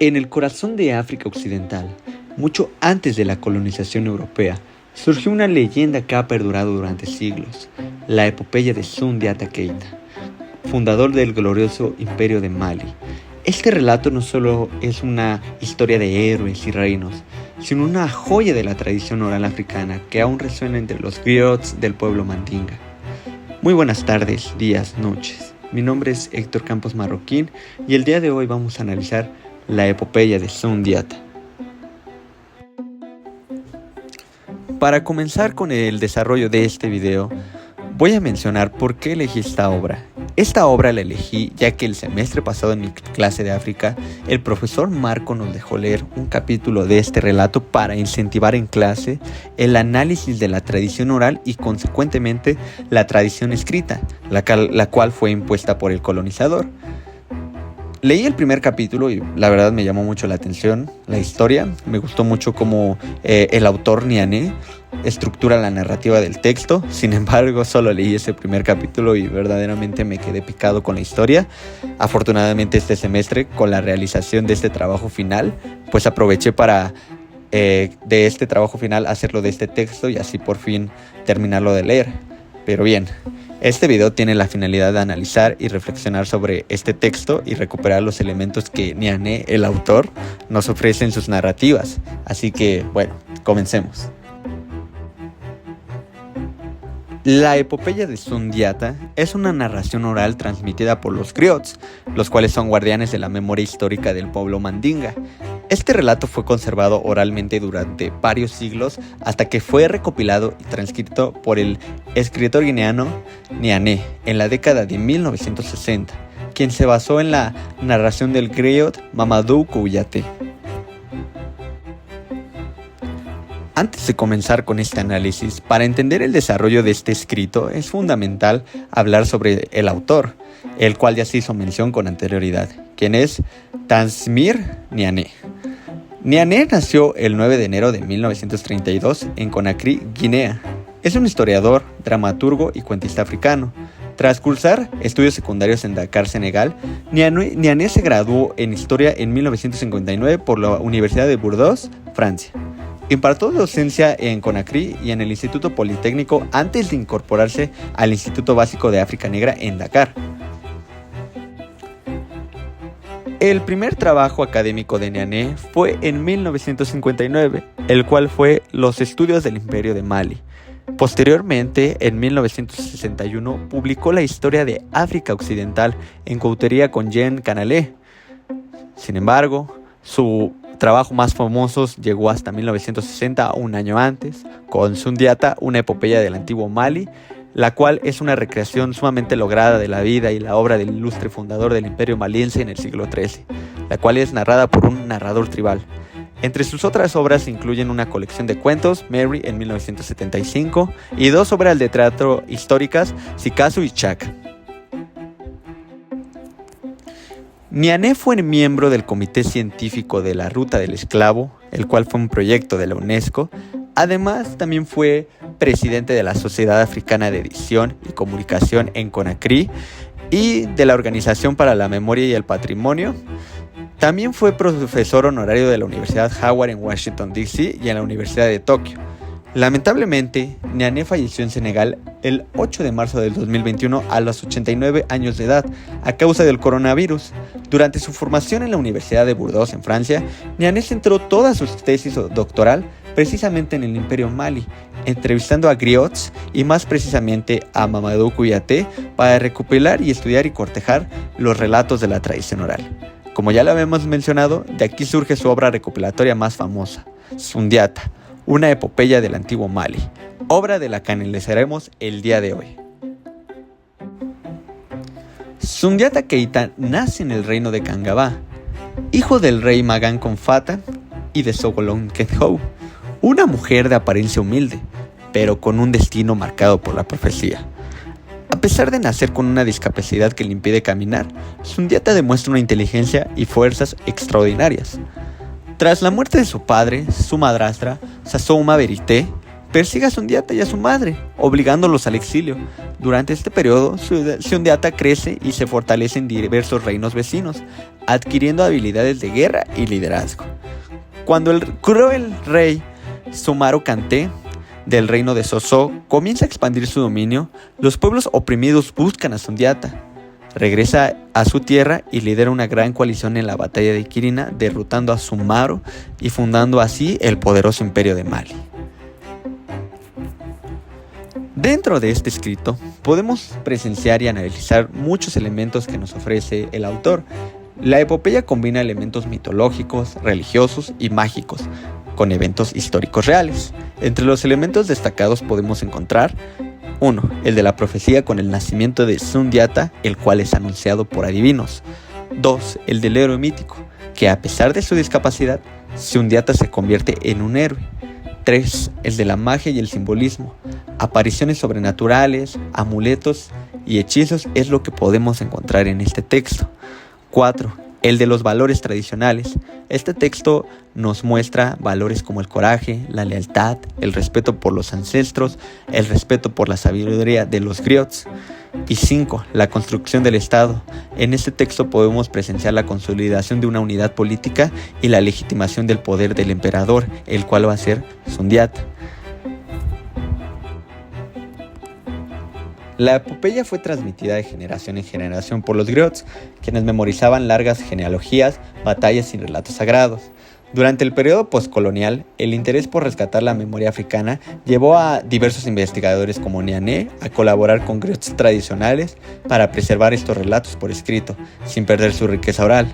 En el corazón de África Occidental, mucho antes de la colonización europea, surgió una leyenda que ha perdurado durante siglos, la epopeya de Sundiata Keita, fundador del glorioso imperio de Mali. Este relato no solo es una historia de héroes y reinos, sino una joya de la tradición oral africana que aún resuena entre los griots del pueblo mandinga. Muy buenas tardes, días, noches. Mi nombre es Héctor Campos Marroquín y el día de hoy vamos a analizar la epopeya de Sundiata. Para comenzar con el desarrollo de este video, voy a mencionar por qué elegí esta obra. Esta obra la elegí ya que el semestre pasado en mi clase de África, el profesor Marco nos dejó leer un capítulo de este relato para incentivar en clase el análisis de la tradición oral y consecuentemente la tradición escrita, la cual fue impuesta por el colonizador. Leí el primer capítulo y la verdad me llamó mucho la atención la historia. Me gustó mucho cómo el autor Niané estructura la narrativa del texto. Sin embargo, solo leí ese primer capítulo y verdaderamente me quedé picado con la historia. Afortunadamente este semestre, con la realización de este trabajo final, pues aproveché para de este trabajo final hacerlo de este texto y así por fin terminarlo de leer. Pero bien, este video tiene la finalidad de analizar y reflexionar sobre este texto y recuperar los elementos que Niané, el autor, nos ofrece en sus narrativas. Así que, bueno, comencemos. La epopeya de Sundiata es una narración oral transmitida por los griots, los cuales son guardianes de la memoria histórica del pueblo mandinga. Este relato fue conservado oralmente durante varios siglos hasta que fue recopilado y transcrito por el escritor guineano Niané en la década de 1960, quien se basó en la narración del griot Mamadou Kouyaté. Antes de comenzar con este análisis, para entender el desarrollo de este escrito es fundamental hablar sobre el autor, el cual ya se hizo mención con anterioridad, quien es Tanzimir Niané. Niané nació el 9 de enero de 1932 en Conakry, Guinea. Es un historiador, dramaturgo y cuentista africano. Tras cursar estudios secundarios en Dakar, Senegal, Niané se graduó en Historia en 1959 por la Universidad de Burdeos, Francia. Impartió docencia en Conakry y en el Instituto Politécnico antes de incorporarse al Instituto Básico de África Negra en Dakar. El primer trabajo académico de Niané fue en 1959, el cual fue Los estudios del Imperio de Mali. Posteriormente, en 1961, publicó la historia de África Occidental en coautoría con Jean Canalé. Sin embargo, su trabajo más famoso llegó hasta 1960, un año antes, con Sundiata, una epopeya del antiguo Mali, la cual es una recreación sumamente lograda de la vida y la obra del ilustre fundador del imperio maliense en el siglo XIII, la cual es narrada por un narrador tribal. Entre sus otras obras se incluyen una colección de cuentos, Mary, en 1975, y dos obras de teatro históricas, Sikasso y Chaka. Niané fue miembro del Comité Científico de la Ruta del Esclavo, el cual fue un proyecto de la UNESCO. Además, también fue presidente de la Sociedad Africana de Edición y Comunicación en Conakry y de la Organización para la Memoria y el Patrimonio. También fue profesor honorario de la Universidad Howard en Washington, D.C. y en la Universidad de Tokio. Lamentablemente, Niané falleció en Senegal el 8 de marzo del 2021 a los 89 años de edad a causa del coronavirus. Durante su formación en la Universidad de Burdeos en Francia, Niané centró toda su tesis doctoral precisamente en el Imperio Mali, entrevistando a griots y más precisamente a Mamadou Kouyaté para recopilar y estudiar y cortejar los relatos de la tradición oral. Como ya lo habíamos mencionado, de aquí surge su obra recopilatoria más famosa, Sundiata, una epopeya del antiguo Mali, obra de la que analizaremos el día de hoy. Sundiata Keita nace en el reino de Kangaba, hijo del rey Magan Konfata y de Sogolon Kenhou, una mujer de apariencia humilde, pero con un destino marcado por la profecía. A pesar de nacer con una discapacidad que le impide caminar, Sundiata demuestra una inteligencia y fuerzas extraordinarias. Tras la muerte de su padre, su madrastra, Sasouma Berité, persigue a Sundiata y a su madre, obligándolos al exilio. Durante este periodo, Sundiata crece y se fortalece en diversos reinos vecinos, adquiriendo habilidades de guerra y liderazgo. Cuando el cruel rey Sumaro Canté del reino de Sosó comienza a expandir su dominio, los pueblos oprimidos buscan a Sundiata. Regresa a su tierra y lidera una gran coalición en la batalla de Quirina, derrotando a Sumaro y fundando así el poderoso imperio de Mali. Dentro de este escrito podemos presenciar y analizar muchos elementos que nos ofrece el autor. La epopeya combina elementos mitológicos, religiosos y mágicos, con eventos históricos reales. Entre los elementos destacados podemos encontrar 1. El de la profecía con el nacimiento de Sundiata, el cual es anunciado por adivinos. 2. El del héroe mítico, que a pesar de su discapacidad, Sundiata se convierte en un héroe. 3. El de la magia y el simbolismo. Apariciones sobrenaturales, amuletos y hechizos es lo que podemos encontrar en este texto. 4. El de los valores tradicionales. Este texto nos muestra valores como el coraje, la lealtad, el respeto por los ancestros, el respeto por la sabiduría de los griots. Y 5. La construcción del Estado. En este texto podemos presenciar la consolidación de una unidad política y la legitimación del poder del emperador, el cual va a ser Sundiata. La epopeya fue transmitida de generación en generación por los griots, quienes memorizaban largas genealogías, batallas y relatos sagrados. Durante el periodo postcolonial, el interés por rescatar la memoria africana llevó a diversos investigadores como Niané a colaborar con griots tradicionales para preservar estos relatos por escrito, sin perder su riqueza oral.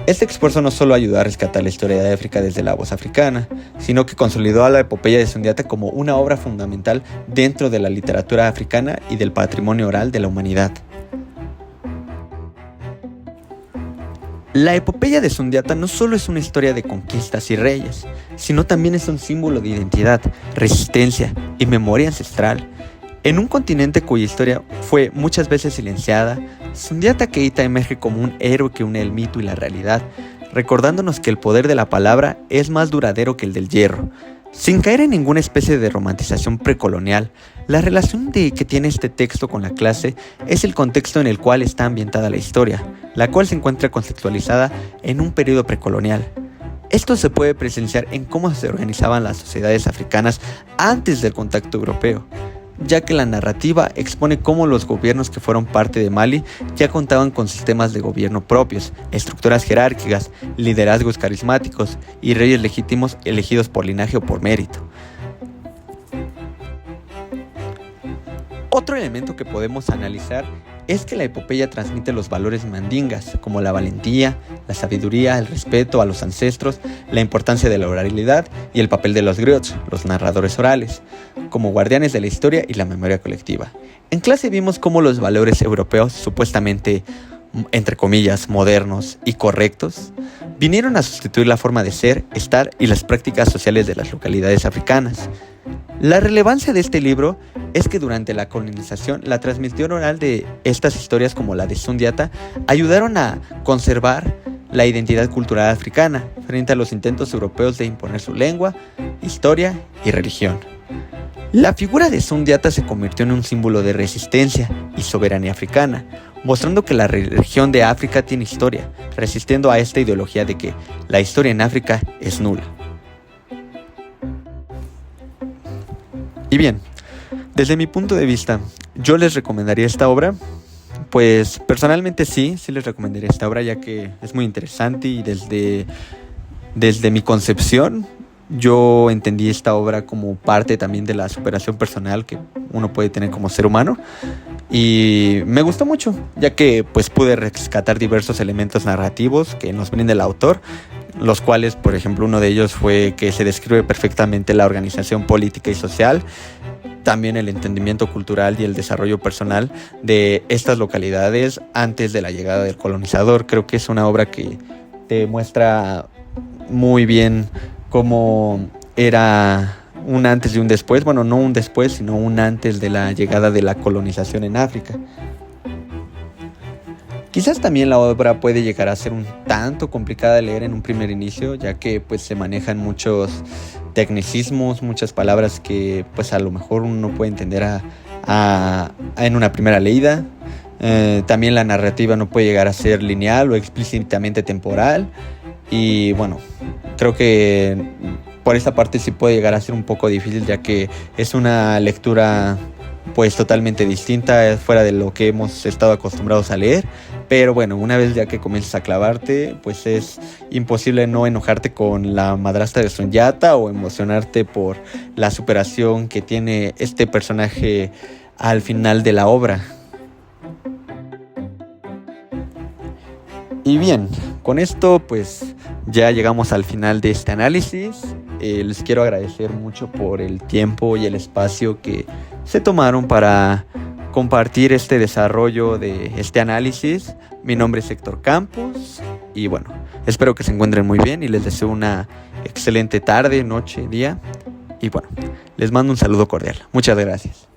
Este esfuerzo no solo ayudó a rescatar la historia de África desde la voz africana, sino que consolidó a la epopeya de Sundiata como una obra fundamental dentro de la literatura africana y del patrimonio oral de la humanidad. La epopeya de Sundiata no solo es una historia de conquistas y reyes, sino también es un símbolo de identidad, resistencia y memoria ancestral. En un continente cuya historia fue muchas veces silenciada, Sundiata Keita emerge como un héroe que une el mito y la realidad, recordándonos que el poder de la palabra es más duradero que el del hierro. Sin caer en ninguna especie de romantización precolonial, la relación que tiene este texto con la clase es el contexto en el cual está ambientada la historia, la cual se encuentra contextualizada en un periodo precolonial. Esto se puede presenciar en cómo se organizaban las sociedades africanas antes del contacto europeo, ya que la narrativa expone cómo los gobiernos que fueron parte de Mali ya contaban con sistemas de gobierno propios, estructuras jerárquicas, liderazgos carismáticos y reyes legítimos elegidos por linaje o por mérito. Otro elemento que podemos analizar es que la epopeya transmite los valores mandingas, como la valentía, la sabiduría, el respeto a los ancestros, la importancia de la oralidad y el papel de los griots, los narradores orales, como guardianes de la historia y la memoria colectiva. En clase vimos cómo los valores europeos, supuestamente, entre comillas, modernos y correctos, vinieron a sustituir la forma de ser, estar y las prácticas sociales de las localidades africanas. La relevancia de este libro es que durante la colonización, la transmisión oral de estas historias como la de Sundiata ayudaron a conservar la identidad cultural africana frente a los intentos europeos de imponer su lengua, historia y religión. La figura de Sundiata se convirtió en un símbolo de resistencia y soberanía africana, mostrando que la región de África tiene historia, resistiendo a esta ideología de que la historia en África es nula. Y bien, desde mi punto de vista, yo les recomendaría esta obra. Pues personalmente sí les recomendaría esta obra, ya que es muy interesante y desde mi concepción yo entendí esta obra como parte también de la superación personal que uno puede tener como ser humano. Y me gustó mucho, ya que pues pude rescatar diversos elementos narrativos que nos brinda el autor, los cuales, por ejemplo, uno de ellos fue que se describe perfectamente la organización política y social, también el entendimiento cultural y el desarrollo personal de estas localidades antes de la llegada del colonizador. Creo que es una obra que te muestra muy bien cómo era un antes y un después, bueno, no un después, sino un antes de la llegada de la colonización en África. Quizás también la obra puede llegar a ser un tanto complicada de leer en un primer inicio, ya que pues se manejan muchos tecnicismos, muchas palabras que pues a lo mejor uno no puede entender en una primera leída. También la narrativa no puede llegar a ser lineal o explícitamente temporal. Y bueno, creo que por esta parte sí puede llegar a ser un poco difícil, ya que es una lectura pues totalmente distinta, fuera de lo que hemos estado acostumbrados a leer. Pero bueno, una vez ya que comienzas a clavarte, pues es imposible no enojarte con la madrastra de Sunyata o emocionarte por la superación que tiene este personaje al final de la obra. Y bien, con esto pues ya llegamos al final de este análisis. Les quiero agradecer mucho por el tiempo y el espacio que se tomaron para compartir este desarrollo de este análisis. Mi nombre es Héctor Campos y bueno, espero que se encuentren muy bien y les deseo una excelente tarde, noche, día. Y bueno, les mando un saludo cordial. Muchas gracias.